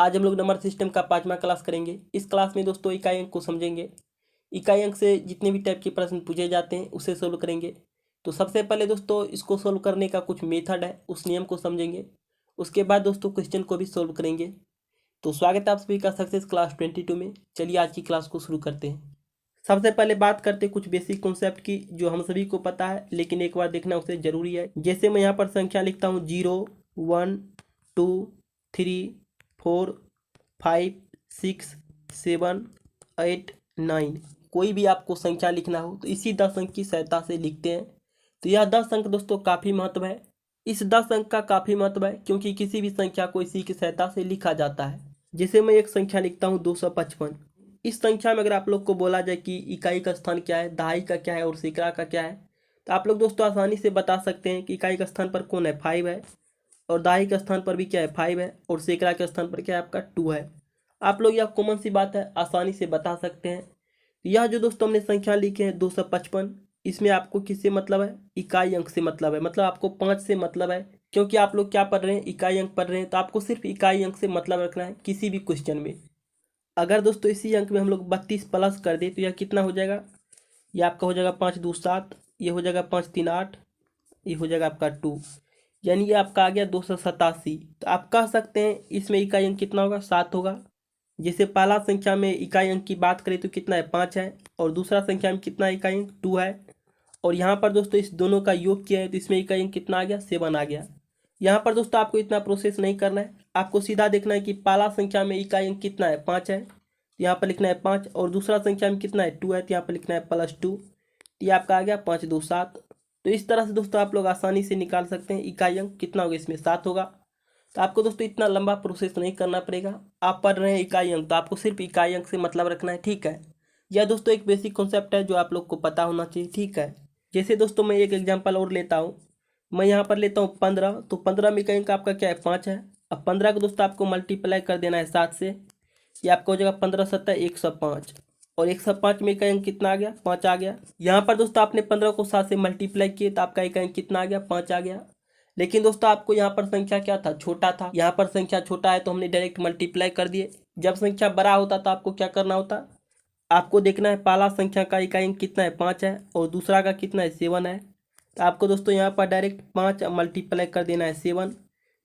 आज हम लोग नंबर सिस्टम का 5वां क्लास करेंगे। इस क्लास में दोस्तों इकाई अंक को समझेंगे। इकाई अंक से जितने भी टाइप के प्रश्न पूछे जाते हैं उसे सोल्व करेंगे। तो सबसे पहले दोस्तों इसको सोल्व करने का कुछ मेथड है, उस नियम को समझेंगे। उसके बाद दोस्तों क्वेश्चन को भी सोल्व करेंगे। तो स्वागत है आप सभी का सक्सेस क्लास 22 में। चलिए आज की क्लास को शुरू करते हैं। सबसे पहले बात करते कुछ बेसिक कॉन्सेप्ट की जो हम सभी को पता है, लेकिन एक बार देखना उसे जरूरी है। जैसे मैं यहाँ पर संख्या लिखता हूँ 0 1 2 3 4 5 6 7 8 9। कोई भी आपको संख्या लिखना हो तो इसी 10 अंक की सहायता से लिखते हैं। तो यह 10 अंक दोस्तों काफ़ी महत्व है। इस 10 अंक का काफ़ी महत्व है क्योंकि किसी भी संख्या को इसी की सहायता से लिखा जाता है। जैसे मैं एक संख्या लिखता हूँ 255। इस संख्या में अगर आप लोग को बोला जाए कि इकाई का स्थान क्या है, दहाई का क्या है और सैकड़ा का क्या है, तो आप लोग दोस्तों आसानी से बता सकते हैं कि इकाई का स्थान पर कौन है, 5 है, और दहाई के स्थान पर भी क्या है, 5 है, और सैकड़ा के स्थान पर क्या है, आपका 2 है। आप लोग यह कॉमन सी बात है, आसानी से बता सकते हैं। यह जो दोस्तों हमने संख्या लिखे हैं 255, इसमें आपको किससे मतलब है, इकाई अंक से मतलब है। मतलब आपको 5 से मतलब है, क्योंकि आप लोग क्या पढ़ रहे हैं, इकाई अंक पढ़ रहे हैं। तो आपको सिर्फ इकाई अंक से मतलब रखना है किसी भी क्वेश्चन में। अगर दोस्तों इसी अंक में हम लोग 32 प्लस कर दें तो यह कितना हो जाएगा, यह आपका हो जाएगा 5 2 7, ये हो जाएगा 5 3 8, ये हो जाएगा आपका 2, यानी ये आपका आ गया 287। तो आप कह सकते हैं इसमें इकाई अंक कितना होगा, 7 होगा। जैसे पहला संख्या में इकाई अंक की बात करें तो कितना है, 5 है, और दूसरा संख्या में कितना इकाई अंक, 2 है। और यहाँ पर दोस्तों इस दोनों का योग किया है तो इसमें इकाई अंक कितना आ गया, 7 आ गया। यहाँ पर दोस्तों आपको इतना प्रोसेस नहीं करना है, आपको सीधा देखना है कि पहला संख्या में इकाई अंक कितना है, 5 है, तो यहाँ पर लिखना है 5, और दूसरा संख्या में कितना है, 2 है, तो यहाँ पर लिखना है +2। ये आपका आ गया 5 2 7। तो इस तरह से दोस्तों आप लोग आसानी से निकाल सकते हैं इकाई अंक कितना होगा, इसमें 7 होगा। तो आपको दोस्तों इतना लंबा प्रोसेस नहीं करना पड़ेगा। आप पढ़ रहे हैं इकाई अंक तो आपको सिर्फ इकाई अंक से मतलब रखना है, ठीक है। यह दोस्तों एक बेसिक कॉन्सेप्ट है जो आप लोग को पता होना चाहिए, ठीक है। जैसे दोस्तों मैं एक एग्जांपल और लेता हूँ। मैं यहाँ पर लेता हूँ 15, तो 15 में इकाई अंक आपका क्या है, 5 है। अब 15 को दोस्तों आपको मल्टीप्लाई कर देना है 7 से। ये आपका हो जाएगा 15 7 105, और 105 में इकाई अंक कितना आ गया, 5 आ गया। यहाँ पर दोस्तों आपने 15 को 7 से मल्टीप्लाई किए तो आपका इकाई अंक कितना आ गया, 5 आ गया। लेकिन दोस्तों आपको यहाँ पर संख्या क्या था, छोटा था। यहाँ पर संख्या छोटा है तो हमने डायरेक्ट मल्टीप्लाई कर दिए। जब संख्या बड़ा होता तो आपको क्या करना होता, आपको देखना है पहला संख्या का इकाई अंक कितना है, 5 है, और दूसरा का कितना है, 7 है। तो आपको दोस्तों यहाँ पर डायरेक्ट 5 मल्टीप्लाई कर देना है 7।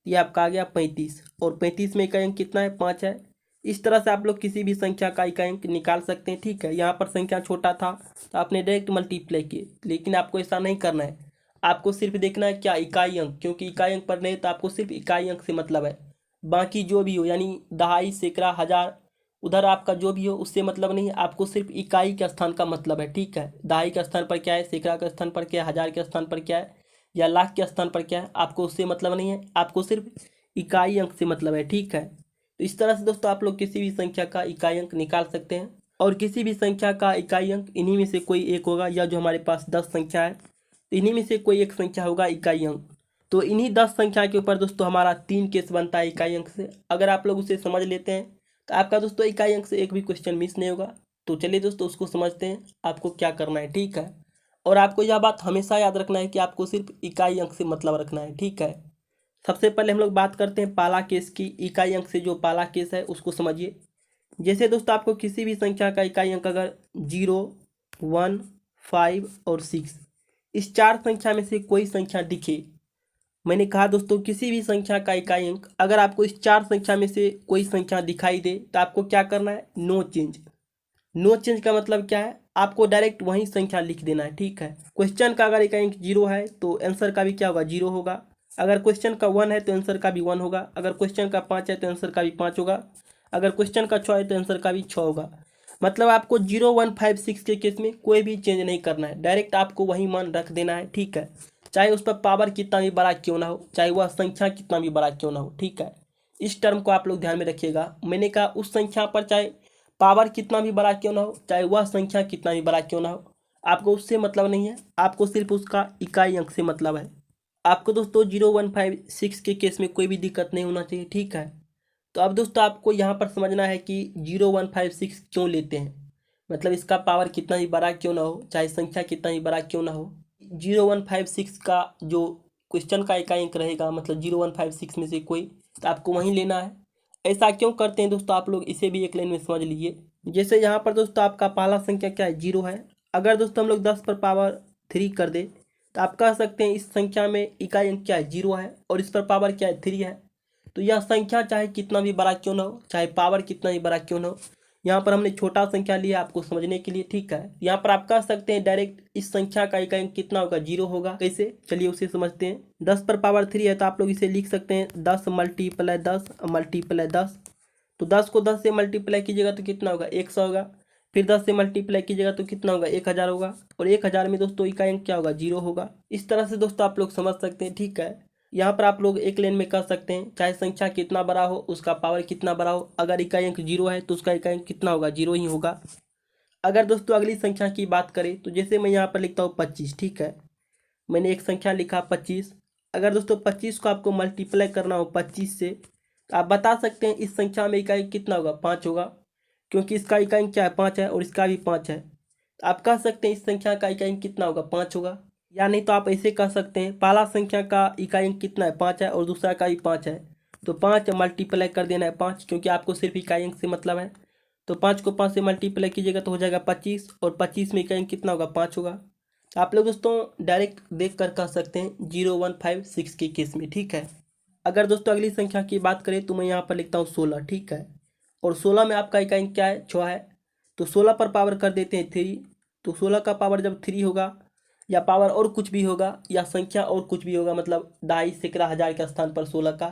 ये आपका आ गया 35, और 35 में इकाई अंक कितना है, 5 है। इस तरह से आप लोग किसी भी संख्या का इकाई अंक निकाल सकते हैं, ठीक है। यहाँ पर संख्या छोटा था तो आपने डायरेक्ट मल्टीप्लाई किए, लेकिन आपको ऐसा नहीं करना है। आपको सिर्फ देखना है क्या, इकाई अंक, क्योंकि इकाई अंक पढ़ने हैं तो आपको सिर्फ इकाई अंक से मतलब है। बाकी जो भी हो, यानी दहाई सैकड़ा हजार, उधर आपका जो भी हो उससे मतलब नहीं है। आपको सिर्फ इकाई के स्थान का मतलब है, ठीक है। दहाई के स्थान पर क्या है, सैकड़ा के स्थान पर क्या है, हजार के स्थान पर क्या है, या लाख के स्थान पर क्या है, आपको उससे मतलब नहीं है। आपको सिर्फ इकाई अंक से मतलब है, ठीक है। तो इस तरह से दोस्तों आप लोग किसी भी संख्या का इकाई अंक निकाल सकते हैं, और किसी भी संख्या का इकाई अंक इन्हीं में से कोई एक होगा। या जो हमारे पास 10 संख्या है तो इन्हीं में से कोई एक संख्या होगा इकाई अंक। तो इन्हीं 10 संख्या के ऊपर दोस्तों हमारा 3 केस बनता है इकाई अंक से। अगर आप लोग उसे समझ लेते हैं तो आपका दोस्तों इकाई अंक से एक भी क्वेश्चन मिस नहीं होगा। तो चलिए दोस्तों उसको समझते हैं, आपको क्या करना है, ठीक है। और आपको यह बात हमेशा याद रखना है कि आपको सिर्फ इकाई अंक से मतलब रखना है, ठीक है। सबसे पहले हम लोग बात करते हैं पाला केस की। इकाई अंक से जो पाला केस है उसको समझिए। जैसे दोस्तों आपको किसी भी संख्या का इकाई अंक अगर 0 1 5 और 6, इस 4 संख्या में से कोई संख्या दिखे, मैंने कहा दोस्तों किसी भी संख्या का इकाई अंक अगर आपको इस 4 संख्या में से कोई संख्या दिखाई दे तो आपको क्या करना है, नो चेंज। नो चेंज का मतलब क्या है, आपको डायरेक्ट वही संख्या लिख देना है, ठीक है। क्वेश्चन का अगर इकाई अंक 0 है तो आंसर का भी क्या होगा, 0 होगा। अगर क्वेश्चन का 1 है तो आंसर का भी 1 होगा। अगर क्वेश्चन का 5 है तो आंसर का भी 5 होगा। अगर क्वेश्चन का 6 है तो आंसर का भी 6 होगा। मतलब आपको 0 1 5 6 के केस में कोई भी चेंज नहीं करना है, डायरेक्ट आपको वही मान रख देना है, ठीक है। चाहे उस पर पावर कितना भी बड़ा क्यों ना हो, चाहे वह संख्या कितना भी बड़ा क्यों ना हो, ठीक है। इस टर्म को आप लोग ध्यान में रखिएगा। मैंने कहा उस संख्या पर चाहे पावर कितना भी बड़ा क्यों ना हो, चाहे वह संख्या कितना भी बड़ा क्यों ना हो, आपको उससे मतलब नहीं है। आपको सिर्फ उसका इकाई अंक से मतलब है। आपको दोस्तों 0 1 5 6 के केस में कोई भी दिक्कत नहीं होना चाहिए, ठीक है। तो अब दोस्तों आपको यहाँ पर समझना है कि 0 1 5 6 क्यों लेते हैं। मतलब इसका पावर कितना ही बड़ा क्यों ना हो, चाहे संख्या कितना ही बड़ा क्यों ना हो, 0 1 5 6 का जो क्वेश्चन का इकाई अंक रहेगा, मतलब 0 1 5 6 में से कोई, तो आपको वहीं लेना है। ऐसा क्यों करते हैं दोस्तों, आप लोग इसे भी एक लाइन में समझ लीजिए। जैसे यहाँ पर दोस्तों आपका पहला संख्या क्या है, 0 है। अगर दोस्तों हम लोग 10 पर पावर 3 कर दे तो आप कह सकते हैं इस संख्या में इकाई अंक क्या है, 0 है, और इस पर पावर क्या है, 3 है। तो यह संख्या चाहे कितना भी बड़ा क्यों ना हो, चाहे पावर कितना भी बड़ा क्यों ना हो, यहाँ पर हमने छोटा संख्या लिया आपको समझने के लिए, ठीक है। यहाँ पर आप कह सकते हैं डायरेक्ट इस संख्या का इकाई अंक कितना होगा, 0 होगा। कैसे, चलिए उसे समझते हैं। 10 पर पावर 3 है तो आप लोग इसे लिख सकते हैं 10 मल्टीप्लाई 10 मल्टीप्लाई 10। तो 10 को 10 से मल्टीप्लाई कीजिएगा तो कितना होगा, 100 होगा। फिर 10 से मल्टीप्लाई कीजिएगा तो कितना होगा, 1000 होगा। और 1000 में दोस्तों इकाई अंक क्या होगा, 0 होगा। इस तरह से दोस्तों आप लोग समझ सकते हैं, ठीक है। यहाँ पर आप लोग एक लाइन में कह सकते हैं चाहे संख्या कितना बड़ा हो, उसका पावर कितना बड़ा हो, अगर इकाई अंक 0 है तो उसका इकाई अंक कितना होगा, 0 ही होगा। अगर दोस्तों अगली संख्या की बात करें तो जैसे मैं यहाँ पर लिखता हूँ 25, ठीक है। मैंने एक संख्या लिखा 25। अगर दोस्तों 25 को आपको मल्टीप्लाई करना हो 25 से तो आप बता सकते हैं इस संख्या में इकाई कितना होगा, 5 होगा, क्योंकि इसका इकाई अंक क्या है, 5 है, और इसका भी 5 है। तो आप कह सकते हैं इस संख्या का इकाई अंक कितना होगा, 5 होगा। या नहीं तो आप ऐसे कह सकते हैं पहला संख्या का इकाई अंक कितना है, 5 है, और दूसरा का भी 5 है। तो 5 मल्टीप्लाई कर देना है 5, क्योंकि आपको सिर्फ इकाई अंक से मतलब है। तो 5 को 5 से मल्टीप्लाई कीजिएगा तो हो जाएगा 25, और 25 में इकाई अंक कितना होगा, 5 होगा। आप लोग दोस्तों डायरेक्ट देख कर कह सकते हैं 0156 के केस में, ठीक है। अगर दोस्तों अगली संख्या की बात करें तो मैं यहाँ पर लिखता हूँ 16, ठीक है। और 16 में आपका इकाई अंक क्या है, 6 है। तो 16 पर पावर कर देते हैं 3। तो 16 का पावर जब 3 होगा, या पावर और कुछ भी होगा, या संख्या और कुछ भी होगा, मतलब दहाई सैकड़ा हज़ार के स्थान पर 16 का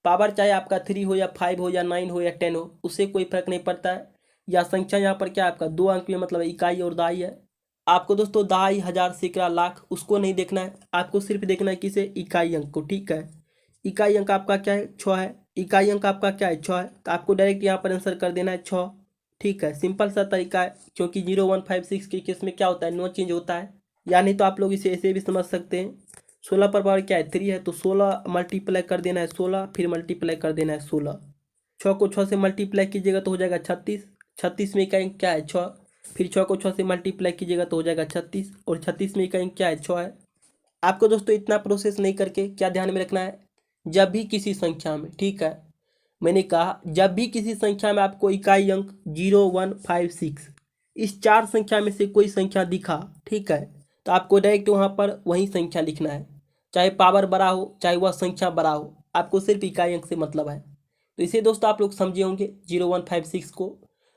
पावर, चाहे आपका 3 हो या 5 हो या 9 हो या 10 हो, उससे कोई फर्क नहीं पड़ता है। या संख्या यहाँ पर क्या है आपका 2 अंक में, मतलब इकाई और दहाई है। आपको दोस्तों दहाई, हज़ार, सैकड़ा, लाख उसको नहीं देखना है, आपको सिर्फ देखना है किसे, इकाई अंक को, ठीक है। इकाई अंक आपका क्या है, 6 है। इकाई अंक आपका क्या है, 6 है। तो आपको डायरेक्ट यहाँ पर आंसर कर देना है 6, ठीक है। सिंपल सा तरीका है, क्योंकि 0156 के केस में क्या होता है, नो चेंज होता है। या नहीं तो आप लोग इसे ऐसे भी समझ सकते हैं 16 पर पावर क्या है, 3 है, तो 16 मल्टीप्लाई कर देना है 16, फिर मल्टीप्लाई कर देना है 16। 6 को 6 से मल्टीप्लाई कीजिएगा तो हो जाएगा 36। 36 में इकाई अंक क्या है, 6। फिर 6 को 6 से मल्टीप्लाई कीजिएगा तो हो जाएगा 36, और 36 में इकाई अंक क्या है, 6 है। आपको दोस्तों इतना प्रोसेस नहीं करके क्या ध्यान में रखना है, जब भी किसी संख्या में, ठीक है, मैंने कहा जब भी किसी संख्या में आपको इकाई अंक 0156 इस 4 संख्या में से कोई संख्या दिखा, ठीक है, तो आपको डायरेक्ट वहाँ पर वही संख्या लिखना है। चाहे पावर बड़ा हो, चाहे वह संख्या बड़ा हो, आपको सिर्फ इकाई अंक से मतलब है। तो इसे दोस्तों आप लोग समझे होंगे 0156 को।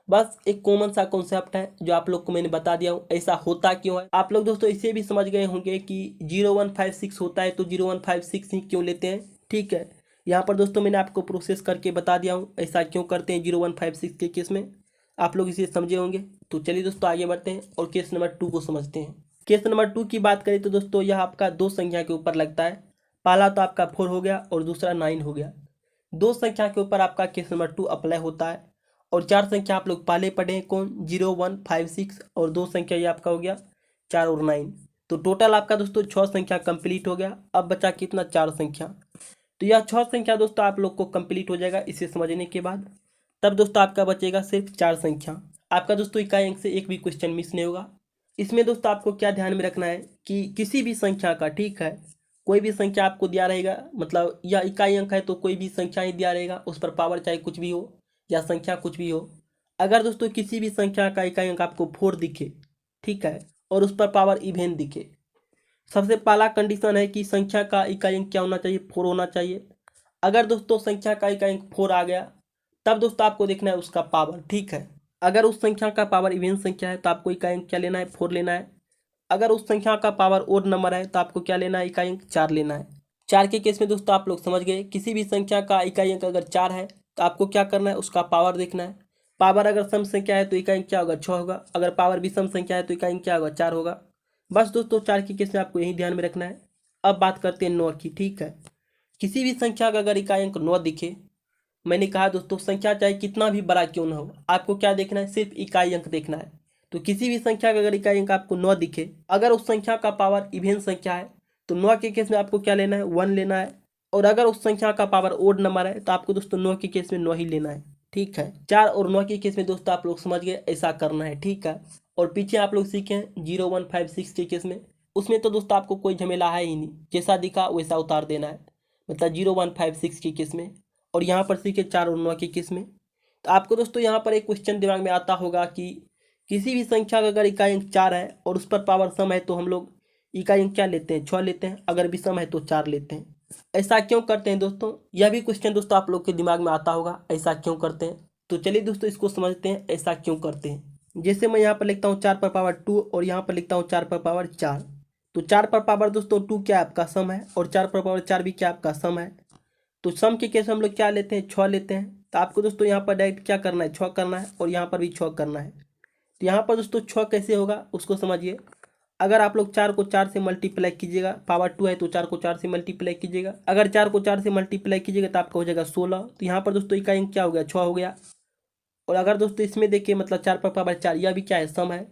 बस एक कॉमन सा कॉन्सेप्ट है जो आप लोग को मैंने बता दिया हूँ, ऐसा होता क्यों है। आप लोग दोस्तों इसे भी समझ गए होंगे कि 0156 होता है तो 0156 ही क्यों लेते हैं, ठीक है। यहाँ पर दोस्तों मैंने आपको प्रोसेस करके बता दिया हूँ ऐसा क्यों करते हैं 0156 के केस में, आप लोग इसे समझे होंगे। तो चलिए दोस्तों आगे बढ़ते हैं और केस नंबर 2 को समझते हैं। केस नंबर 2 की बात करें तो दोस्तों यह आपका 2 संख्या के ऊपर लगता है। पहला तो आपका 4 हो गया और दूसरा 9 हो गया। 2 संख्या के ऊपर आपका केस नंबर 2 अप्लाई होता है। और 4 संख्या आप लोग पहले पढ़े हैं कौन, 0156, और 2 संख्या ये आपका हो गया 4 और 9। तो टोटल आपका दोस्तों 6 संख्या कंप्लीट हो गया। अब बचा कितना, 4 संख्या। तो यह 6 संख्या दोस्तों आप लोग को कंप्लीट हो जाएगा इसे समझने के बाद। तब दोस्तों आपका बचेगा सिर्फ 4 संख्या। आपका दोस्तों इकाई अंक से एक भी क्वेश्चन मिस नहीं होगा। इसमें दोस्तों आपको क्या ध्यान में रखना है कि किसी भी संख्या का, ठीक है, कोई भी संख्या आपको दिया रहेगा, मतलब यह इकाई अंक है तो कोई भी संख्या ही दिया रहेगा, उस पर पावर चाहे कुछ भी हो या संख्या कुछ भी हो। अगर दोस्तों किसी भी संख्या का इकाई अंक आपको 4 दिखे, ठीक है, और उस पर पावर इवेन दिखे, सबसे पहला कंडीशन है कि संख्या का इकाई अंक क्या होना चाहिए, 4 होना चाहिए। अगर दोस्तों संख्या का इकाई अंक 4 आ गया तब दोस्तों आपको देखना है उसका पावर, ठीक है। अगर उस संख्या का पावर इवेन संख्या है तो आपको इकाई अंक क्या लेना है, 4 लेना है। अगर उस संख्या का पावर ओड नंबर है तो आपको क्या लेना है, इकाई अंक 4 लेना है। 4 के केस में दोस्तों आप लोग समझ गए, किसी भी संख्या का इकाई अंक अगर 4 है तो आपको क्या करना है, उसका पावर देखना है। पावर अगर सम संख्या है तो इकाई अंक क्या होगा, 6 होगा। अगर पावर विषम संख्या है तो इकाई अंक क्या होगा, 4 होगा। बस दोस्तों 4 के केस में आपको यही ध्यान में रखना है। अब बात करते हैं 9 की, ठीक है। किसी भी संख्या का अगर इकाई अंक 9 दिखे, मैंने कहा दोस्तों संख्या चाहे कितना भी बड़ा क्यों ना हो, आपको क्या देखना है, सिर्फ इकाई अंक देखना है। तो किसी भी संख्या का अगर इकाई अंक आपको 9 दिखे, अगर उस संख्या का पावर इवेन संख्या है तो 9 के केस में आपको क्या लेना है, 1 लेना है। और अगर उस संख्या का पावर ओड नंबर है तो आपको दोस्तों 9 के केस में 9 ही लेना है, ठीक है। 4 और 9 के केस में दोस्तों आप लोग समझ गए ऐसा करना है, ठीक है। और पीछे आप लोग सीखे 0156 के केस में, उसमें तो दोस्तों आपको कोई झमेला है ही नहीं, जैसा दिखा वैसा उतार देना है, मतलब 0156 के केस में। और यहाँ पर सी के 4 और 9 की किस्में। तो आपको दोस्तों यहाँ पर एक क्वेश्चन दिमाग में आता होगा कि किसी भी संख्या का अगर इकाई अंक 4 है और उस पर पावर सम है तो हम लोग इकाई अंक क्या लेते हैं, 6 लेते हैं, अगर विषम है तो 4 लेते हैं। ऐसा क्यों करते हैं दोस्तों, यह भी क्वेश्चन दोस्तों आप लोग के दिमाग में आता होगा, ऐसा क्यों करते हैं। तो चलिए दोस्तों इसको समझते हैं ऐसा क्यों करते हैं। जैसे मैं यहाँ पर लिखता हूँ 4 पर पावर 2 और यहाँ पर लिखता हूँ 4 पर पावर 4। तो 4 पर पावर दोस्तों 2 क्या आपका सम है और 4 पर पावर 4 भी क्या आपका सम है। तो सम के केस हम लोग क्या लेते हैं, 6 लेते हैं। तो आपको दोस्तों यहाँ पर डायरेक्ट क्या करना है, 6 करना है और यहाँ पर भी 6 करना है। तो यहाँ पर दोस्तों 6 कैसे होगा उसको समझिए। अगर आप लोग 4 को 4 से मल्टीप्लाई कीजिएगा, पावर 2 है तो 4 को 4 से मल्टीप्लाई कीजिएगा। अगर 4 को 4 से मल्टीप्लाई कीजिएगा तो आपका हो जाएगा 16। तो यहाँ पर दोस्तों इकाई अंक क्या हो गया, 6 हो गया। और अगर दोस्तों इसमें देखिए मतलब 4 पर पावर 4 यह भी क्या है, सम है।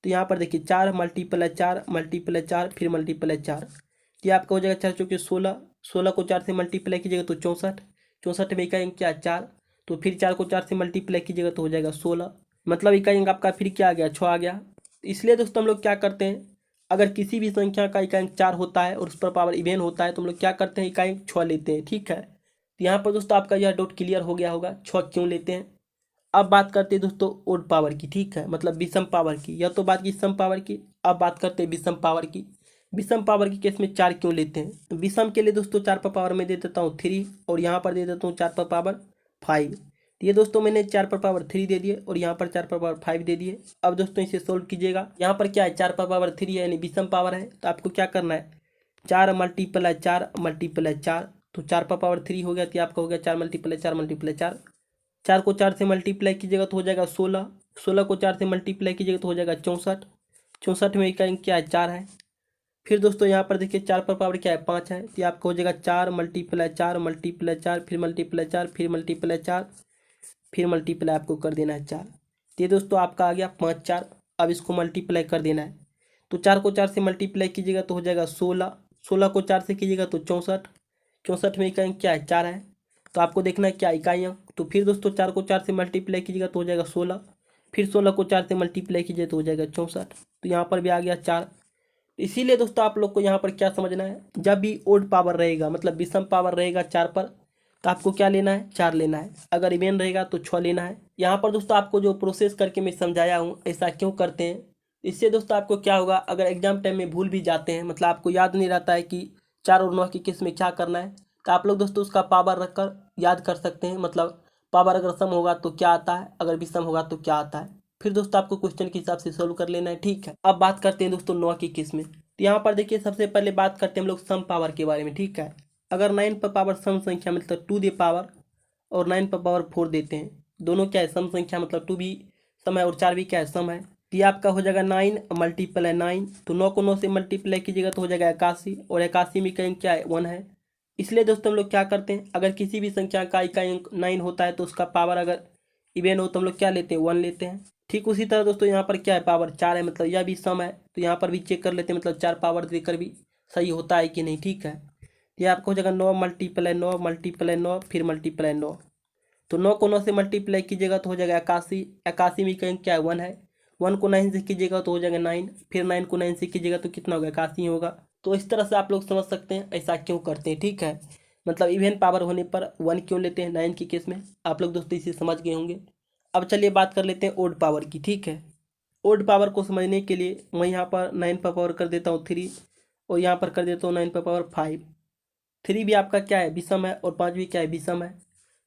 तो यहाँ पर देखिए 4 मल्टीप्लाई 4 मल्टीप्लाई 4 फिर मल्टीप्लाई 4, तो ये आपका हो जाएगा 4 चौके 16। 16 को 4 से मल्टीप्लाई कीजिएगा तो 64। 64 में इकाई अंक क्या है, 4। तो फिर 4 को 4 से मल्टीप्लाई कीजिएगा तो हो जाएगा 16। मतलब इकाई अंक आपका फिर क्या आ गया, 6 आ गया। इसलिए दोस्तों हम लोग क्या करते हैं, अगर किसी भी संख्या का इकाई अंक 4 होता है और उस पर पावर इवेन होता है तो हम लोग क्या करते हैं, इकाई अंक 6 लेते हैं। ठीक है, तो यहाँ पर दोस्तों आपका यह डाउट क्लियर हो गया होगा 6 क्यों लेते हैं। अब बात करते हैं दोस्तों ओड पावर की। ठीक है, मतलब विषम पावर की। यह तो बात की सम पावर की, अब बात करते हैं विषम पावर की। विषम पावर की केस में 4 क्यों लेते हैं। विषम के लिए दोस्तों 4 पर पावर में दे देता हूँ 3 और यहाँ पर दे देता हूँ 4 पर पावर 5। ये दोस्तों मैंने 4 पर पावर 3 दे दिए और यहाँ पर 4 पर पावर 5 दे दिए। अब दोस्तों इसे सोल्व कीजिएगा। यहाँ पर क्या है, 4 पर पावर 3 है यानी विषम पावर है। तो आपको क्या करना है, 4 मल्टीप्लाई 4 मल्टीप्लाई 4। तो 4 पर पावर 3 हो गया, तो आपका हो गया 4 मल्टीप्लाई 4 मल्टीप्लाई 4। 4 को 4 से मल्टीप्लाई कीजिएगा तो हो जाएगा 16। 16 को 4 से मल्टीप्लाई कीजिएगा तो हो जाएगा 64। 64 में इकाई क्या है, 4 है। फिर दोस्तों यहाँ पर देखिए 4 पर पावर क्या है, 5 है। तो आपका हो जाएगा 4 मल्टीप्लाई 4 मल्टीप्लाई 4 फिर मल्टीप्लाई 4 फिर मल्टीप्लाई 4 फिर मल्टीप्लाई आपको कर देना है 4। तो ये दोस्तों आपका आ गया 5 4। अब इसको मल्टीप्लाई कर देना है। तो 4 को 4 से मल्टीप्लाई कीजिएगा तो हो जाएगा 16। 16 को 4 से कीजिएगा तो 64। 64 में इकाई क्या है, 4 है। तो आपको देखना है क्या इकाई अंक। तो फिर दोस्तों 4 को 4 से मल्टीप्लाई कीजिएगा तो हो जाएगा 16। फिर 16 को 4 से मल्टीप्लाई कीजिए तो हो जाएगा 64। तो यहाँ पर भी आ गया 4। इसीलिए दोस्तों आप लोग को यहाँ पर क्या समझना है, जब भी ओड पावर रहेगा मतलब विषम पावर रहेगा 4 पर तो आपको क्या लेना है, 4 लेना है। अगर इवेन रहेगा तो 6 लेना है। यहाँ पर दोस्तों आपको जो प्रोसेस करके मैं समझाया हूँ ऐसा क्यों करते हैं, इससे दोस्तों आपको क्या होगा, अगर एग्जाम टाइम में भूल भी जाते हैं मतलब आपको याद नहीं रहता है कि 4 और 9 की किस में क्या करना है, तो आप लोग दोस्तों उसका पावर रखकर याद कर सकते हैं। मतलब पावर अगर सम होगा तो क्या आता है, अगर विषम होगा तो क्या आता है, फिर दोस्तों आपको क्वेश्चन के हिसाब से सोल्व कर लेना है। ठीक है, अब बात करते हैं दोस्तों 9 की किस्में। तो यहाँ पर देखिए सबसे पहले बात करते हैं हम लोग सम पावर के बारे में। ठीक है, अगर 9 पर पावर सम संख्या मतलब 2 दे पावर और 9 पर पावर 4 देते हैं, दोनों क्या है सम संख्या, मतलब 2 भी सम है और 4 भी क्या है सम है। तो ये आपका हो जाएगा 9 मल्टीप्लाई 9। तो 9 को 9 से मल्टीप्लाई कीजिएगा तो हो जाएगा 81 और 81 में इकाई अंक क्या है, 1 है। इसलिए दोस्तों हम लोग क्या करते हैं, अगर किसी भी संख्या का इकाई अंक 9 होता है तो उसका पावर अगर इवेन हो तो हम लोग क्या लेते हैं, 1 लेते हैं। ठीक उसी तरह दोस्तों यहाँ पर क्या है, पावर 4 है मतलब यह भी सम है। तो यहाँ पर भी चेक कर लेते हैं मतलब 4 पावर देकर भी सही होता है कि नहीं। ठीक है, ये आपको हो जाएगा 9 मल्टीप्लाई 9 मल्टीप्लाई 9 फिर मल्टीप्लाई 9। तो 9 को 9 से मल्टीप्लाई कीजिएगा तो हो जाएगा 81। 81 में इकाई क्या है, 1 है। 1 को 9 से कीजिएगा तो हो जाएगा 9, फिर 9 को 9 से कीजिएगा तो कितना होगा, 81 होगा। तो इस तरह से आप लोग समझ सकते हैं ऐसा क्यों करते हैं। ठीक है, मतलब इवेन पावर होने पर 1 क्यों लेते हैं 9 की केस में, आप लोग दोस्तों इसे समझ गए होंगे। अब चलिए बात कर लेते हैं ओड पावर की। ठीक है, ओड पावर को समझने के लिए मैं यहाँ पर 9 पर पावर कर देता हूँ 3 और यहाँ पर कर देता हूँ 9 पर पावर 5। 3 भी आपका क्या है, विषम है और 5 भी क्या है, विषम है।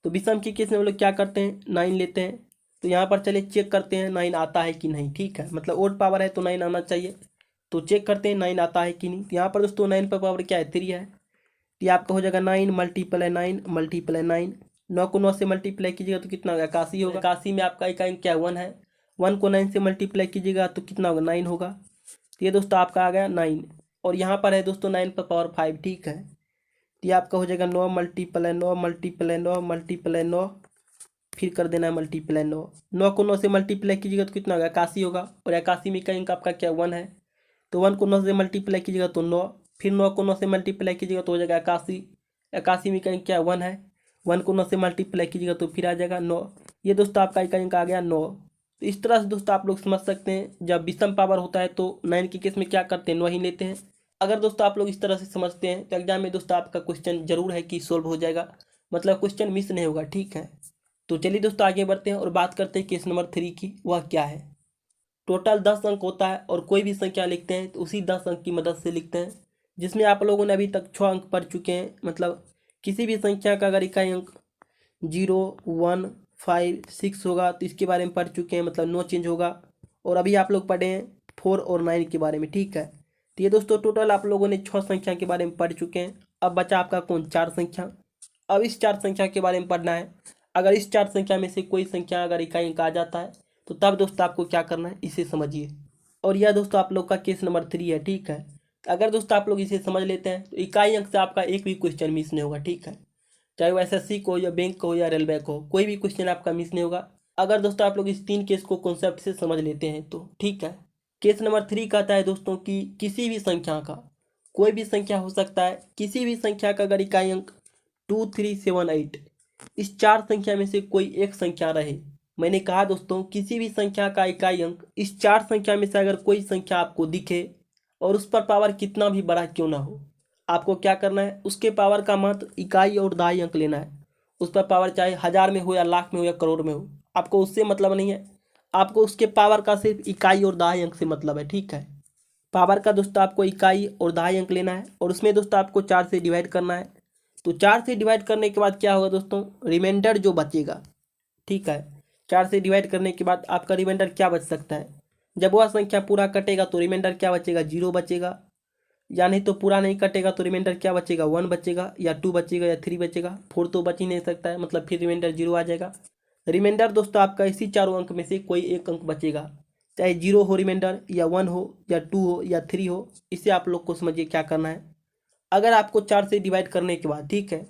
तो विषम की केस में हम लोग क्या करते हैं, 9 लेते हैं। तो यहाँ पर चलिए चेक करते हैं 9 आता है कि नहीं। ठीक है, मतलब ओड पावर है तो 9 आना चाहिए। तो चेक करते हैं 9 आता है कि नहीं। तो यहाँ पर दोस्तों 9 पर पावर क्या है, 3 है। तो ये आपका हो जाएगा 9 मल्टीप्लाई 9 मल्टीप्लाई 9। 9 को 9 से मल्टीप्लाई कीजिएगा तो कितना होगा, 81 होगा। 81 में आपका इकाई क्या है, 1 है। 1 को 9 से मल्टीप्लाई कीजिएगा तो कितना होगा, 9 होगा। तो ये दोस्तों आपका आ गया 9 और यहाँ पर है दोस्तों 9 पर पावर 5। ठीक है, ये आपका हो जाएगा 9 मल्टीप्लाई 9 मल्टीप्लाई 9 मल्टीप्लाई 9 फिर कर देना है मल्टीप्लाई 9। 9 को 9 से मल्टीप्लाई कीजिएगा तो कितना होगा, 81 होगा और 81 में इकाई आपका क्या 1 है। तो 1 को 9 से मल्टीप्लाई कीजिएगा तो 9, फिर 9 को 9 से मल्टीप्लाई कीजिएगा तो हो जाएगा 81। 81 में इकाई क्या 1 है। 1 को 9 से मल्टीप्लाई कीजिएगा तो फिर आ जाएगा 9। ये दोस्तों आपका इकाई आ गया 9। तो इस तरह से दोस्तों आप लोग समझ सकते हैं जब विषम पावर होता है तो 9 के केस में क्या करते हैं, 9 ही लेते हैं। अगर दोस्तों आप लोग इस तरह से समझते हैं तो एग्जाम में दोस्तों आपका क्वेश्चन जरूर है कि सोल्व हो जाएगा। मतलब क्वेश्चन मिस नहीं होगा, ठीक है। तो चलिए दोस्तों आगे बढ़ते हैं और बात करते हैं केस नंबर 3 की। वह क्या है? टोटल 10 अंक होता है और कोई भी संख्या लिखते हैं तो उसी 10 अंक की मदद से लिखते हैं, जिसमें आप लोगों ने अभी तक 6 अंक पढ़ चुके हैं। मतलब किसी भी संख्या का अगर इकाई अंक 0, 1, 5, 6 होगा तो इसके बारे में पढ़ चुके हैं, मतलब नो चेंज होगा। और अभी आप लोग पढ़े हैं 4 और 9 के बारे में, ठीक है। तो ये दोस्तों टोटल आप लोगों ने 6 संख्या के बारे में पढ़ चुके हैं। अब बचा आपका कौन? 4 संख्या। अब इस 4 संख्या के बारे में पढ़ना है। अगर इस 4 संख्या में से कोई संख्या अगर इकाई अंक आ जाता है तो तब दोस्तों आपको क्या करना है, इसे समझिए। और यह दोस्तों आप लोग का केस नंबर 3 है, ठीक है। अगर दोस्तों आप लोग इसे समझ लेते हैं तो इकाई अंक से आपका एक भी क्वेश्चन मिस नहीं होगा, ठीक है। चाहे वो एसएससी को या बैंक को या रेलवे को, कोई भी क्वेश्चन आपका मिस नहीं होगा अगर दोस्तों आप लोग इस 3 केस को कॉन्सेप्ट से समझ लेते हैं तो, ठीक है। केस नंबर 3 कहता है दोस्तों कि किसी भी संख्या का, कोई भी संख्या हो सकता है, किसी भी संख्या का अगर इकाई अंक 2, 3, 7, 8 इस 4 संख्या में से कोई एक संख्या रहे। मैंने कहा दोस्तों किसी भी संख्या का इकाई अंक इस 4 संख्या में से अगर कोई संख्या आपको दिखे और उस पर पावर कितना भी बड़ा क्यों ना हो, आपको क्या करना है, उसके पावर का मात्र इकाई और दहाई अंक लेना है। उस पर पावर चाहे 1000 में हो या लाख में हो या करोड़ में हो, आपको उससे मतलब नहीं है। आपको उसके पावर का सिर्फ इकाई और दहाई अंक से मतलब है, ठीक है। पावर का दोस्तों आपको इकाई और दहाई अंक लेना है और उसमें दोस्तों आपको 4 से डिवाइड करना है। तो 4 से डिवाइड करने के बाद क्या होगा दोस्तों, रिमाइंडर जो बचेगा, ठीक है। 4 से डिवाइड करने के बाद आपका रिमाइंडर क्या बच सकता है? जब वह संख्या पूरा कटेगा तो रिमाइंडर क्या बचेगा? 0 बचेगा। या नहीं तो पूरा नहीं कटेगा तो रिमाइंडर क्या बचेगा? 1 बचेगा या 2 बचेगा या 3 बचेगा। 4 तो बच ही नहीं सकता है, मतलब फिर रिमाइंडर 0 आ जाएगा। रिमाइंडर दोस्तों आपका इसी चारों अंक में से कोई एक अंक बचेगा, चाहे 0 हो रिमाइंडर, या 1 हो या 2 हो या 3 हो। इसे आप लोग को समझिए क्या करना है। अगर आपको 4 से डिवाइड करने के बाद, ठीक है,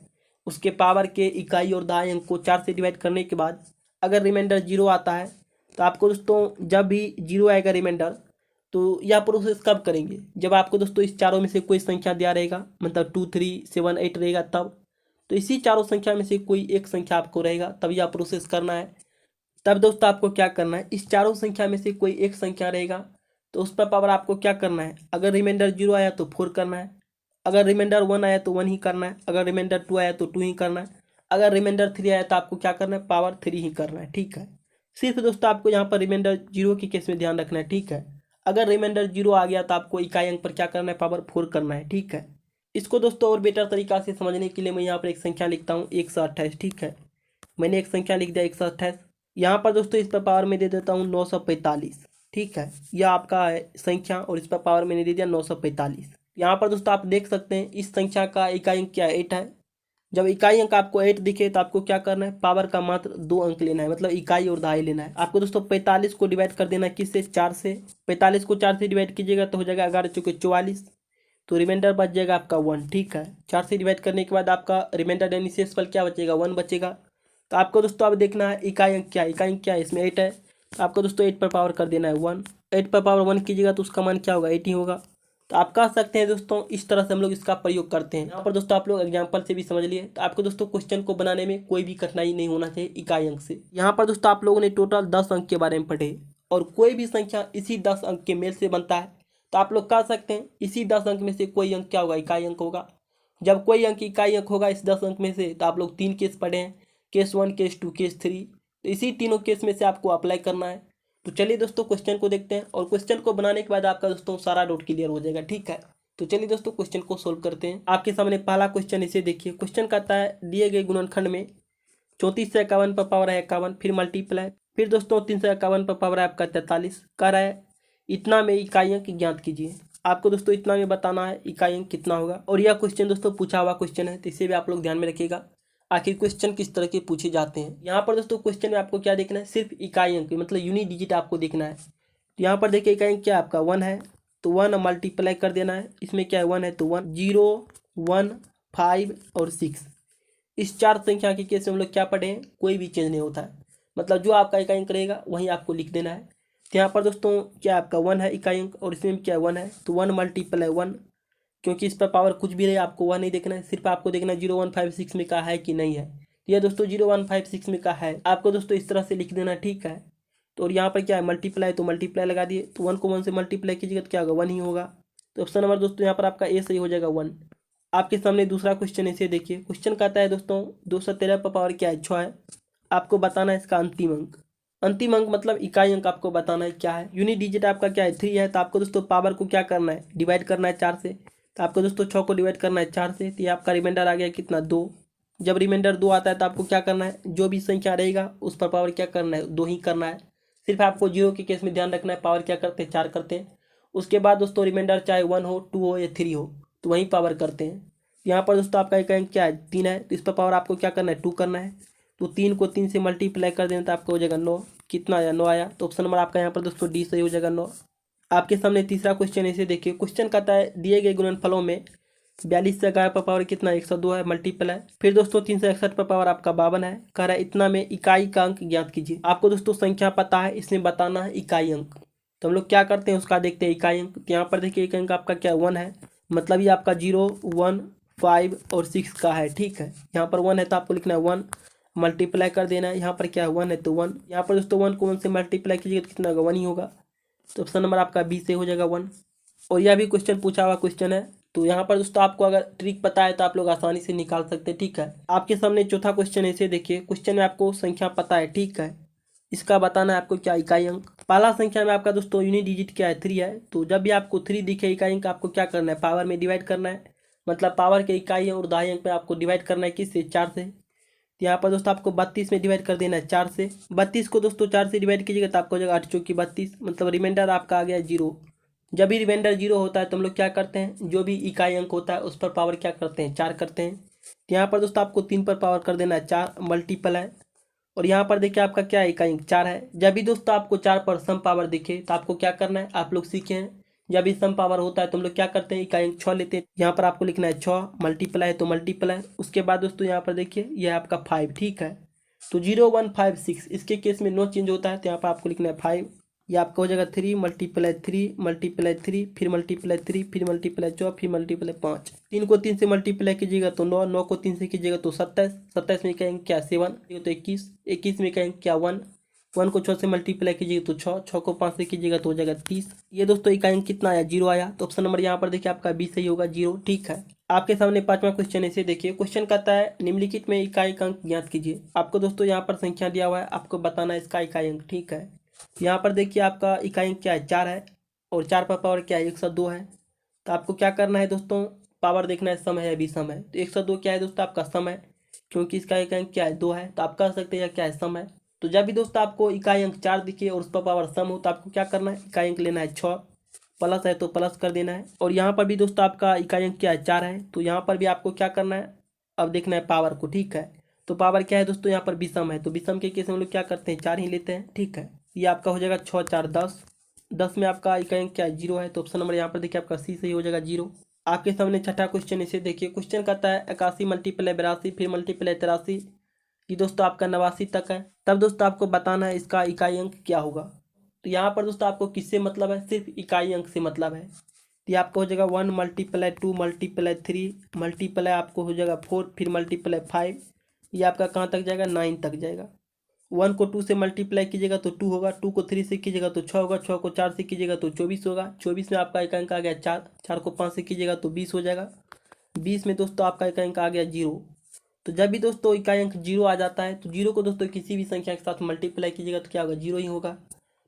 उसके पावर के इकाई और दहाई अंक को 4 से डिवाइड करने के बाद अगर रिमाइंडर 0 आता है तो आपको दोस्तों जब भी 0 आएगा रिमाइंडर, तो यह प्रोसेस कब करेंगे? जब आपको दोस्तों इस चारों में से कोई संख्या दिया रहेगा, मतलब 2, 3, 7, 8 रहेगा तब। तो इसी चारों संख्या में से कोई एक संख्या आपको रहेगा तब यह प्रोसेस करना है। तब दोस्तों आपको क्या करना है, इस चारों संख्या में से कोई एक संख्या रहेगा तो उस पर पावर आपको क्या करना है, अगर रिमाइंडर 0 आया तो 4 करना है, अगर रिमाइंडर 1 आया तो 1 ही करना है, अगर रिमाइंडर 2 आया तो 2 ही करना है, अगर रिमाइंडर 3 आया तो आपको क्या करना है, पावर 3 ही करना है, ठीक है। सिर्फ दोस्तों आपको यहाँ पर रिमाइंडर 0 के केस में ध्यान रखना है, ठीक है। अगर रिमाइंडर 0 आ गया तो आपको इकाई अंक पर क्या करना है, पावर 4 करना है, ठीक है। इसको दोस्तों और बेटर तरीका से समझने के लिए मैं यहाँ पर एक संख्या लिखता हूँ 128, ठीक है। मैंने एक संख्या लिख दिया 128। यहाँ पर दोस्तों इस पर पावर में दे देता हूँ 945, ठीक है। यह आपका है संख्या और इस पर पावर मैंने दे दिया 945। यहाँ पर दोस्तों आप देख सकते हैं इस संख्या का इकाई अंक क्या है, 8 है। जब इकाई अंक आपको 8 दिखे तो आपको क्या करना है, पावर का मात्र 2 अंक लेना है, मतलब इकाई और दहाई लेना है। आपको दोस्तों 45 को डिवाइड कर देना है किससे, 4 से। 45 को 4 से डिवाइड कीजिएगा तो हो जाएगा 11 चौके 44, तो रिमाइंडर बच जाएगा आपका 1, ठीक है। 4 से डिवाइड करने के बाद आपका रिमाइंडर यानी शेषफल क्या बचेगा, 1 बचेगा। तो आपको दोस्तों अब देखना है इकाई अंक क्या है, इकाई अंक क्या है, इसमें 8 है। तो आपको दोस्तों 8 पर पावर कर देना है 1। 8 पर पावर 1 कीजिएगा तो उसका मान क्या होगा, 8 ही होगा। तो आप कह सकते हैं दोस्तों इस तरह से हम लोग इसका प्रयोग करते हैं। यहाँ पर दोस्तों आप लोग एग्जाम्पल से भी समझ लिए। तो आपको दोस्तों क्वेश्चन को बनाने में कोई भी कठिनाई नहीं होना चाहिए इकाई अंक से। यहाँ पर दोस्तों आप लोगों ने टोटल 10 अंक के बारे में पढ़े और कोई भी संख्या इसी 10 अंक के मेल से बनता है। तो आप लोग कह सकते हैं इसी 10 अंक में से कोई अंक क्या होगा, इकाई अंक होगा। जब कोई अंक इकाई अंक होगा इस 10 अंक में से, तो आप लोग 3 केस पढ़े हैं, केस 1, केस 2, केस 3। तो इसी तीनों केस में से आपको अप्लाई करना है। तो चलिए दोस्तों क्वेश्चन को देखते हैं और क्वेश्चन को बनाने के बाद आपका दोस्तों सारा डाउट क्लियर हो जाएगा, ठीक है। तो चलिए दोस्तों क्वेश्चन को सोल्व करते हैं। आपके सामने पहला क्वेश्चन, इसे देखिए। क्वेश्चन कहता है दिए गए गुणनखंड में 34 से 51 पर पावर है 51, फिर मल्टीप्लाई, फिर दोस्तों 351 पर पावर है आपका 43, कह रहा है इतना में इकाई अंक ज्ञात कीजिए। आपको दोस्तों इतना में बताना है इकाई अंक कितना होगा। और यह क्वेश्चन दोस्तों पूछा हुआ क्वेश्चन है, तो इसे भी आप लोग ध्यान में रखिएगा आखिर क्वेश्चन किस तरह के पूछे जाते हैं। यहाँ पर दोस्तों क्वेश्चन में आपको क्या देखना है, सिर्फ इकाई अंक मतलब यूनिट डिजिट आपको देखना है। तो यहाँ पर देखिए इकाई अंक क्या आपका 1 है, तो 1 मल्टीप्लाई कर देना है। इसमें क्या है 1 है तो 1, 0, 1, 5 और 6। इस 4 संख्या के केस में हम लोग क्या पढ़े हैं, कोई भी चेंज नहीं होता है, मतलब जो आपका इकाई अंक रहेगा वहीं आपको लिख देना है। तो यहाँ पर दोस्तों क्या आपका 1 है इकाई अंक और इसमें क्या 1 है, तो 1 मल्टीप्लाई 1, क्योंकि इस पर पावर कुछ भी रहे आपको वह नहीं देखना है, सिर्फ आपको देखना है 0, 1, 5, 6 में का है कि नहीं है। यह दोस्तों 0, 1, 5, 6 में का है, आपको दोस्तों इस तरह से लिख देना, ठीक है। तो और यहाँ पर क्या है मल्टीप्लाई, तो मल्टीप्लाई लगा दिए, तो 1 को 1 से मल्टीप्लाई कीजिएगा तो क्या होगा 1 ही होगा। तो ऑप्शन नंबर दोस्तों यहाँ पर आपका ए सही हो जाएगा 1। आपके सामने दूसरा क्वेश्चन इसे देखिए। क्वेश्चन कहता है दोस्तों 213 पर पावर क्या है, 6 है। आपको बताना है इसका अंतिम अंक। अंतिम अंक मतलब इकाई अंक आपको बताना है क्या है। यूनिट डिजिट आपका क्या है, 3 है। तो आपको दोस्तों पावर को क्या करना है, डिवाइड करना है 4 से। तो आपको दोस्तों 6 को डिवाइड करना है 4 से, तो ये आपका रिमाइंडर आ गया कितना, 2। जब रिमाइंडर 2 आता है तो आपको क्या करना है, जो भी संख्या रहेगा उस पर पावर क्या करना है, 2 ही करना है। सिर्फ आपको जीरो के केस में ध्यान रखना है, पावर क्या करते हैं, 4 करते हैं। उसके बाद दोस्तों रिमाइंडर चाहे 1 हो, 2 हो या 3 हो, तो वहीं पावर करते हैं। यहाँ पर दोस्तों आपका एक अंक क्या है, 3 है। तो इस पर पावर आपको क्या करना है, 2 करना है। तो 3 को 3 से मल्टीप्लाई कर देना तो आपका हो जाएगा 9। कितना आया, 9 आया। तो ऑप्शन नंबर आपका यहाँ पर दोस्तों डी सही हो जाएगा, 9। आपके सामने तीसरा क्वेश्चन इसे देखिए। क्वेश्चन कहता है दिए गए गुणनफलों में 42 से 11 पर पावर कितना, 102 है, मल्टीपल है। फिर दोस्तों 361 पर पावर आपका 52 है। कह रहा है इतना में इकाई का अंक ज्ञात कीजिए। आपको दोस्तों संख्या पता है, इसमें बताना है इकाई अंक। तो हम लोग क्या करते हैं उसका देखते हैं इकाई अंक। तो यहाँ पर देखिए एक अंक आपका क्या 1 है, मतलब ये आपका 0, 1, 5 और 6 का है, ठीक है। यहाँ पर 1 है तो आपको लिखना है 1, मल्टीप्लाई कर देना है। यहाँ पर क्या है 1 है तो 1। यहाँ पर दोस्तों 1 को 1 से मल्टीप्लाई कीजिएगा तो कितना होगा, 1 ही होगा। तो ऑप्शन नंबर आपका बी से हो जाएगा 1। और यह भी क्वेश्चन पूछा हुआ क्वेश्चन है। तो यहाँ पर दोस्तों आपको अगर ट्रिक पता है तो आप लोग आसानी से निकाल सकते हैं, ठीक है। आपके सामने चौथा क्वेश्चन ऐसे देखिए। क्वेश्चन में आपको संख्या पता है, ठीक है। इसका बताना है आपको क्या, इकाई अंक। पहला संख्या में आपका दोस्तों यूनिट डिजिट क्या है, 3 है। तो जब भी आपको 3 दिखे इकाई अंक, आपको क्या करना है, पावर में डिवाइड करना है। मतलब पावर के इकाई है और दहाई अंक में आपको डिवाइड करना है किससे, 4 से। तो यहाँ पर दोस्तों आपको 32 में डिवाइड कर देना है 4 से। 32 को दोस्तों 4 से डिवाइड कीजिएगा तो आपको हो जाएगा 8 चौकी 32, मतलब रिमाइंडर आपका आ गया 0। जब भी रिमाइंडर 0 होता है तो हम लोग क्या करते हैं, जो भी इकाई अंक होता है उस पर पावर क्या करते हैं, 4 करते हैं। तो यहाँ पर दोस्तों आपको 3 पर पावर कर देना है 4, मल्टीपल है। और यहाँ पर देखिए आपका क्या है, इकाई अंक 4 है। जब भी दोस्तों आपको 4 पर सम पावर दिखे तो आपको क्या करना है, आप लोग सीखे हैं, जब भी सम पावर होता है तो हम लोग क्या करते हैं, इकाई अंक 6 लेते हैं। यहाँ पर आपको लिखना है 6, मल्टीप्लाई है तो मल्टीप्लाई। उसके बाद दोस्तों यहाँ पर देखिए यह आपका 5, ठीक है। तो 0, 1, 5, 6 इसके केस में नो चेंज होता है, तो यहाँ पर आपको लिखना है 5। ये आपका हो जाएगा 3, मल्टीप्लाई 3, मल्टीप्लाई 3, फिर मल्टीप्लाई 3, फिर मल्टीप्लाई 4, फिर मल्टीप्लाई 5। 3 को 3 से मल्टीप्लाई कीजिएगा तो 9, 9 को 3 से कीजिएगा तो 27, 27 में कहेंगे क्या 7, तो 21, 21 में कहेंगे क्या 1, 1 को 6 से मल्टीप्लाई कीजिएगा तो 6, 6 को 5 से कीजिएगा तो हो जाएगा 30। ये दोस्तों इकाई अंक कितना आया, 0 आया। तो ऑप्शन नंबर यहाँ पर देखिए आपका बी सही होगा, 0, ठीक है। आपके सामने पांचवा क्वेश्चन ऐसे देखिए। क्वेश्चन कहता है निम्नलिखित में इकाई का अंक ज्ञात कीजिए। आपको दोस्तों यहाँ पर संख्या दिया हुआ है, आपको बताना है इसका इकाई अंक, ठीक है। यहाँ पर देखिए आपका इकाई अंक क्या है, 4 है। और 4 पर पावर क्या है, 102 है। तो आपको क्या करना है दोस्तों, पावर देखना है सम है या विषम है। तो 102 क्या है दोस्तों, आपका सम है, क्योंकि इसका इकाई अंक क्या है, 2 है। तो आप कह सकते हैं यह क्या है, सम है। तो जब भी दोस्तों आपको इकाई अंक 4 दिखे और उस पर पावर सम हो तो आपको क्या करना है, इकाई अंक लेना है 6, प्लस है तो प्लस कर देना है। और यहाँ पर भी दोस्तों आपका इकाई अंक क्या है, 4 है। तो यहाँ पर भी आपको क्या करना है, अब देखना है पावर को, ठीक है। तो पावर क्या है दोस्तों, यहाँ पर विषम है। तो विषम के केस में हम लोग क्या करते हैं, 4 ही लेते हैं, ठीक है। ये आपका हो जाएगा 6, 4, 10। 10 में आपका इकाई अंक क्या है, 0 है। तो ऑप्शन नंबर यहाँ पर देखिए आपका सी सही हो जाएगा, 0। आपके सामने छठा क्वेश्चन इसे देखिए। क्वेश्चन कहता है 81 मल्टीप्लाई 82 फिर मल्टीप्लाई 83, ये दोस्तों आपका 89 तक है। तब दोस्तों आपको बताना है इसका इकाई अंक क्या होगा। तो यहाँ पर दोस्तों आपको किससे मतलब है, सिर्फ इकाई अंक से मतलब है। तो ये आपको हो जाएगा 1 मल्टीप्लाई 2 मल्टीप्लाई 3 मल्टीप्लाई आपको हो जाएगा 4 फिर मल्टीप्लाई 5। ये आपका कहाँ तक जाएगा, 9 तक जाएगा। 1 को 2 से मल्टीप्लाई कीजिएगा तो 2 होगा, 2 को 3 से कीजिएगा तो 6 होगा, 6 को 4 से कीजिएगा तो 24 होगा। 24 में आपका एक अंक आ गया 4, 4 को 5 से कीजिएगा तो 20 हो जाएगा। 20 में दोस्तों आपका एक अंक आ गया 0। तो जब भी दोस्तों इकाई अंक 0 आ जाता है तो 0 को दोस्तों किसी भी संख्या के साथ मल्टीप्लाई कीजिएगा तो क्या होगा, 0 ही होगा।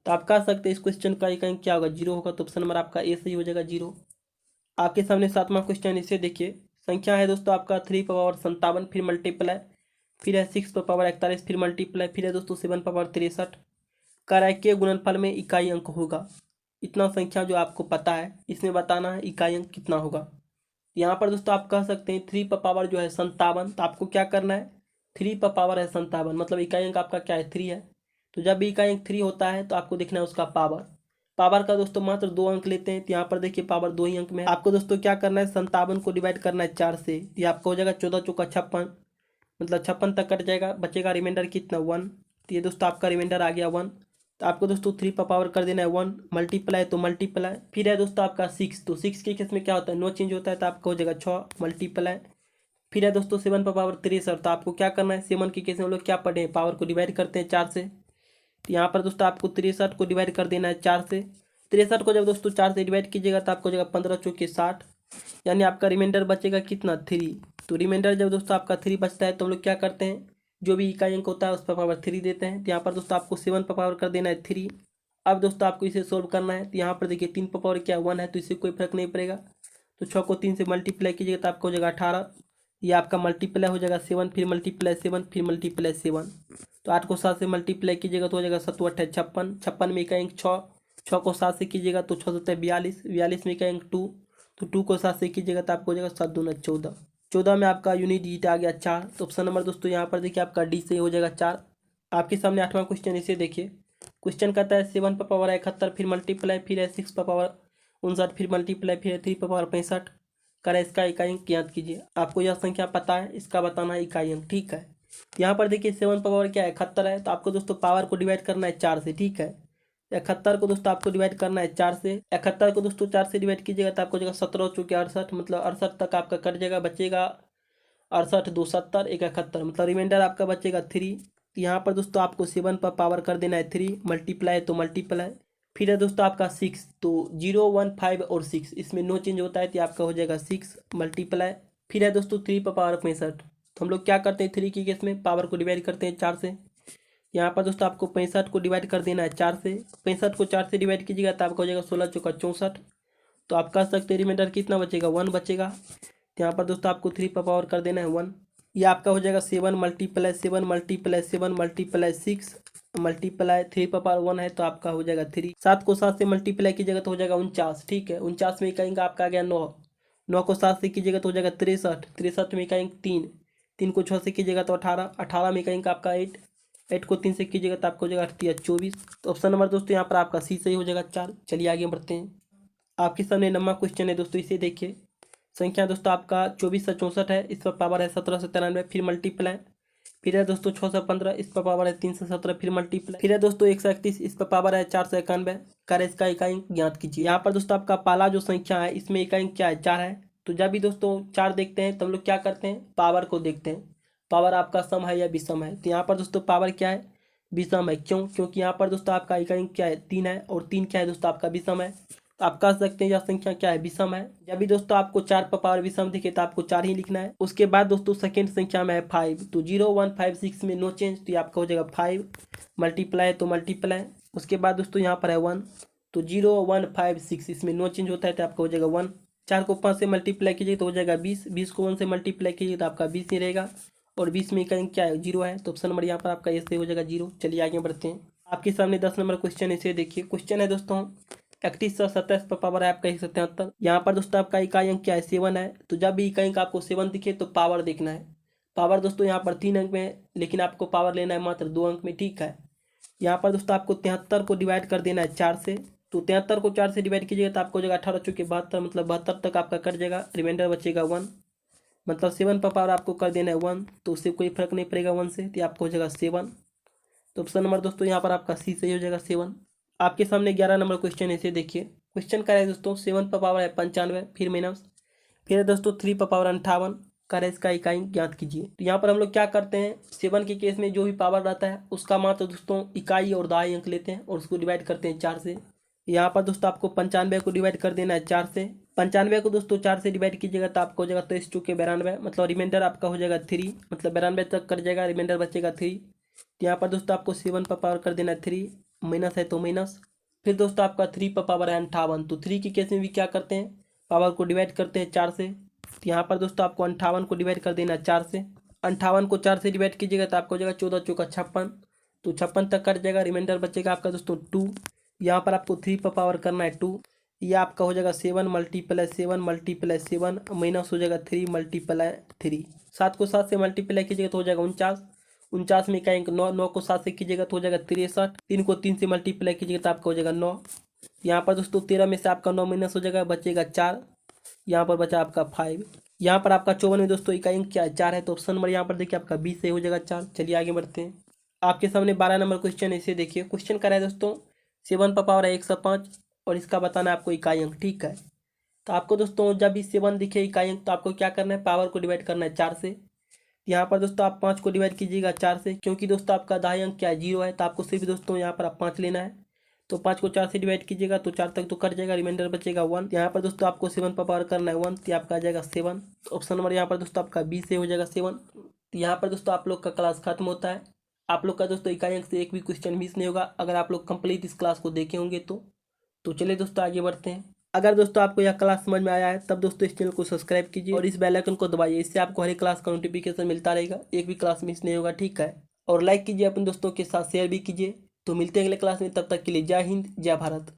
तो आप कह सकते हैं इस क्वेश्चन का इकाई अंक क्या होगा, 0 होगा। तो ऑप्शन नंबर आपका ए सही हो जाएगा, 0। आपके सामने सातवां क्वेश्चन इसे देखिए। संख्या है दोस्तों आपका 3 पावर 57 फिर मल्टीप्लाई, फिर है 6 पर पावर 41 फिर मल्टीप्लाई, फिर है दोस्तों 7 पावर 63। कर के गुणनफल में इकाई अंक होगा। इतना संख्या जो आपको पता है इसमें बताना है इकाई अंक कितना होगा। यहाँ पर दोस्तों आप कह सकते हैं 3 पर पावर जो है 57। तो आपको क्या करना है, 3 पर पावर है 57, मतलब इकाई अंक आपका क्या है, 3 है। तो जब भी इकाई अंक 3 होता है तो आपको देखना है उसका पावर। पावर का दोस्तों मात्र 2 अंक लेते हैं। तो यहाँ पर देखिए पावर 2 ही अंक में है। आपको दोस्तों क्या करना है, 57 को डिवाइड करना है 4 से। ये आपका हो जाएगा 14 चौका 56, मतलब 56 तक कट जाएगा, बचेगा रिमाइंडर कितना, 1। तो ये दोस्तों आपका रिमाइंडर आ गया 1। तो आपको दोस्तों 3 पर पावर कर देना है 1, मल्टीप्लाई तो मल्टीप्लाई, फिर है दोस्तों आपका 6। तो 6 के केस में क्या होता है, नो चेंज होता है। तो आपका हो जाएगा 6 मल्टीप्लाई, फिर है दोस्तों 7 पर पावर 63। तो आपको क्या करना है, 7 के केस में हम लोग क्या पढ़े हैं, पावर को डिवाइड करते हैं 4 से। तो यहाँ पर दोस्तों आपको 63 को डिवाइड कर देना है 4 से। 63 को जब दोस्तों 4 से डिवाइड कीजिएगा तो आपको हो जाएगा 15 चौके 60, यानी आपका रिमाइंडर बचेगा कितना 3। तो रिमाइंडर जब दोस्तों आपका 3 बचता है तो हम लोग क्या करते हैं, जो भी इकाई अंक होता है उस पर पावर 3 देते हैं। तो यहाँ पर दोस्तों आपको 7 पर पावर कर देना है 3। अब दोस्तों आपको इसे सोल्व करना है। तो यहाँ पर देखिए 3 पर पावर क्या 1 है, तो इससे कोई फर्क नहीं पड़ेगा। तो 6 को 3 से मल्टीप्लाई कीजिएगा तो आपका हो जाएगा 18। ये आपका मल्टीप्लाई हो जाएगा 7, फिर मल्टीप्लाई 7, फिर मल्टीप्लाई 7। तो 8 को 7 से मल्टीप्लाई कीजिएगा तो हो जाएगा 7 8 56। 56 में इकाई अंक 6, 6 को 7 से कीजिएगा तो 6 7 42, 42 में इकाई अंक 2, तो 2 को 7 से कीजिएगा तो आपको हो जाएगा 7 दूना 14। 14 में आपका यूनिट डिजिट आ गया 4। तो ऑप्शन नंबर दोस्तों यहाँ पर देखिए आपका डी से हो जाएगा 4। आपके सामने 8वां क्वेश्चन, इसे देखिए। क्वेश्चन कहता है 7 पर पावर 71, फिर मल्टीप्लाई, फिर है 6 पर पावर 59, फिर मल्टीप्लाई, फिर है 3 पर पावर 65 करें, इसका इकाई अंक ज्ञात कीजिए। आपको यह संख्या पता है, इसका बताना है इकाई अंक, ठीक है। यहाँ पर देखिए 7 पर पावर क्या है 71 है, तो आपको दोस्तों पावर को डिवाइड करना है 4 से, ठीक है। 71 को दोस्तों आपको डिवाइड करना है 4 से। 71 को दोस्तों 4 से डिवाइड कीजिएगा तो आपको हो जाएगा 17 चौके 68, मतलब 68 तक आपका कट जाएगा, बचेगा 68 2 70 1 71, मतलब रिमाइंडर आपका बचेगा 3। यहाँ पर दोस्तों आपको 7 पर पावर कर देना है 3, मल्टीप्लाई तो मल्टीप्लाई, फिर है दोस्तों आपका 6, तो 0 1 5 और 6 इसमें नो चेंज होता है, तो आपका हो जाएगा 6 मल्टीप्लाई, फिर है दोस्तों 3 पर पावर 65। तो हम लोग क्या करते हैं 3 की केस में पावर को डिवाइड करते हैं 4 से। यहाँ पर दोस्तों आपको 65 को डिवाइड कर देना है 4 से। 65 को 4 से डिवाइड कीजिएगा तो आपका हो जाएगा 16 चौका 64। तो आप कह सकते हैं रिमाइंडर कितना बचेगा 1 बचेगा। तो यहाँ पर दोस्तों आपको 3 पर पावर कर देना है 1। ये आपका हो जाएगा 7 मल्टीप्लाई 7 मल्टीप्लाई 7 मल्टीप्लाई 6 मल्टीप्लाई 3 पर पावर 1 है, तो आपका हो जाएगा 3। 7 को 7 से मल्टीप्लाई कीजिएगा तो हो जाएगा 49, ठीक है। 49 में इकाई अंक आपका आ गया 9। 9 को 7 से कीजिएगा तो हो जाएगा 63। 63 में इकाई अंक 3। 3 को 6 से कीजिएगा तो 18। 18 में इकाई अंक आपका 8। 8 को 3 से कीजिएगा तो आपको हो जाएगा 8 24। तो ऑप्शन नंबर दोस्तों यहाँ पर आपका सी सही हो जाएगा 4। चलिए आगे बढ़ते हैं। आपके सामने 9वां क्वेश्चन है दोस्तों, इसे देखिए। संख्या दोस्तों आपका 24 से 64 है, इस पर पावर है 17 से 93, फिर मल्टीप्लाई, फिर है दोस्तों 6 से 15, इस पर पावर है 3 से 17, फिर मल्टीप्लाई, फिर है दोस्तों 131, इस पर पावर है 4 से 91 कर, इसका इकाई अंक ज्ञात कीजिए। यहाँ पर दोस्तों आपका पहला जो संख्या है इसमें इकाई अंक क्या है 4 है। तो जब भी दोस्तों 4 देखते हैं तो हम लोग क्या करते हैं पावर को देखते हैं, पावर आपका सम है या विषम है। तो यहाँ पर दोस्तों पावर क्या है विषम है, क्यों? क्योंकि यहाँ पर दोस्तों आपका इकाई अंक क्या है 3 है, और 3 क्या है दोस्तों आपका विषम है। तो आप कह सकते हैं यह संख्या क्या है विषम है। जब भी दोस्तों आपको 4 पर पावर विषम दिखे तो आपको 4 ही लिखना है। उसके बाद दोस्तों सेकंड संख्या में है 5, तो 0 1 5 6 में नो चेंज, तो ये आपका हो जाएगा 5 मल्टीप्लाई तो मल्टीप्लाई। उसके बाद दोस्तों यहाँ पर है 1, तो 0 1 5 6 इसमें नो चेंज होता है, तो आपका हो जाएगा 1। 4 को 5 से मल्टीप्लाई कीजिए तो हो जाएगा 20। 20 को 1 से मल्टीप्लाई कीजिए तो आपका 20 ही रहेगा, और 20 में इकाई क्या है 0 है, तो ऑप्शन नंबर यहाँ पर आपका ऐसे हो जाएगा 0। चलिए आगे बढ़ते हैं। आपके सामने 10 नंबर क्वेश्चन इसे देखिए। क्वेश्चन है दोस्तों 31 से 27 पर पावर है आपका 173। यहाँ पर दोस्तों आपका इकाई अंक क्या है 7 है। तो जब भी इकाई अंक आपको 7 दिखे तो पावर देखना है। पावर दोस्तों यहाँ पर 3 अंक में है, लेकिन आपको पावर लेना है मात्र 2 अंक में, ठीक है। यहाँ पर दोस्तों आपको 73 को डिवाइड कर देना है 4 से। तो 73 को 4 से डिवाइड कीजिएगा तो आपको हो जाएगा 18 चौके 72, मतलब 72 तक आपका कट जाएगा, रिमाइंडर बचेगा 1। मतलब 7 पर पावर आपको कर देना है 1, तो उससे कोई फर्क नहीं पड़ेगा 1 से, तो आपको हो जाएगा 7। तो ऑप्शन नंबर दोस्तों यहाँ पर आपका सी सही हो जाएगा 7। आपके सामने 11 नंबर क्वेश्चन ऐसे देखिए। क्वेश्चन क्या है दोस्तों 7 पर पावर है 95, फिर माइनस, फिर है दोस्तों 3 पर पावर 58 कर, इसका इकाई ज्ञात कीजिए। तो यहाँ पर हम लोग क्या करते हैं 7 के केस में जो भी पावर रहता है उसका मात्र दोस्तों इकाई और दहाई अंक लेते हैं और उसको डिवाइड करते हैं 4 से। यहाँ पर दोस्तों आपको 95 को डिवाइड कर देना है 4 से। 95 को दोस्तों 4 से डिवाइड कीजिएगा तो आपको हो जाएगा 23 चौके 92, मतलब रिमाइंडर आपका हो जाएगा 3, मतलब 92 तक कट जाएगा, रिमाइंडर बचेगा 3। यहाँ पर दोस्तों आपको 7 पर पावर कर देना है 3, माइनस है तो माइनस, फिर दोस्तों आपका 3 पर पावर है 58। तो 3 की केस में भी क्या करते हैं पावर को डिवाइड करते हैं 4 से। तो यहाँ पर दोस्तों आपको 58 को डिवाइड कर देना है 4 से। 58 को 4 से डिवाइड कीजिएगा तो आपको हो जाएगा 14 चौका 56, तो 56 तक कट जाएगा, रिमाइंडर बचेगा आपका दोस्तों 2। यहाँ पर आपको 3 पर पावर करना है 2, ये आपका हो जाएगा 7 मल्टीप्लाई 7 मल्टीप्लाई 7 माइनस हो जाएगा 3 मल्टीप्लाई 3। 7 को 7 से मल्टीप्लाई कीजिएगा तो हो जाएगा 49। 49 में इकाई 9, 9 को 7 से कीजिएगा तो हो जाएगा 63। 3 को 3 से मल्टीप्लाई कीजिएगा तो आपका हो जाएगा 9। यहाँ पर दोस्तों 13 में से आपका 9 माइनस हो जाएगा, बचेगा 4। यहाँ पर बचा आपका 5। यहाँ पर आपका 54 में दोस्तों इकाई अंक क्या है 4 है, तो ऑप्शन नंबर यहाँ पर देखिए आपका 20 से हो जाएगा 4। चलिए आगे बढ़ते हैं। आपके सामने 12 नंबर क्वेश्चन इसे देखिए। क्वेश्चन कर रहा है दोस्तों 7 पर पावर है 105 और इसका बताना है आपको इकाई अंक, ठीक है। तो आपको दोस्तों जब भी 7 दिखे इकाई अंक तो आपको क्या करना है पावर को डिवाइड करना है 4 से। यहाँ पर दोस्तों आप 5 को डिवाइड कीजिएगा 4 से, क्योंकि दोस्तों आपका दहाई अंक क्या है 0 है, तो आपको सिर्फ दोस्तों यहाँ पर आप 5 लेना है। तो 5 को 4 से डिवाइड कीजिएगा तो 4 तक तो कट जाएगा, रिमाइंडर बचेगा 1। यहाँ पर दोस्तों आपको 7 पर पावर करना है 1, तो आपका आ जाएगा 7। ऑप्शन नंबर यहाँ पर दोस्तों आपका बी से हो जाएगा 7। तो यहाँ पर दोस्तों आप लोग का क्लास खत्म होता है। आप लोग का दोस्तों इकाई अंक से एक भी क्वेश्चन मिस नहीं होगा अगर आप लोग कंप्लीट इस क्लास को देखे होंगे तो चलिए दोस्तों आगे बढ़ते हैं। अगर दोस्तों आपको यह क्लास समझ में आया है तब दोस्तों इस चैनल को सब्सक्राइब कीजिए और इस बेल आइकन को दबाइए, इससे आपको हर एक क्लास का नोटिफिकेशन मिलता रहेगा, एक भी क्लास मिस नहीं होगा, ठीक है। और लाइक कीजिए, अपने दोस्तों के साथ शेयर भी कीजिए। तो मिलते हैं अगले क्लास में, तब तक के लिए जय हिंद जय भारत।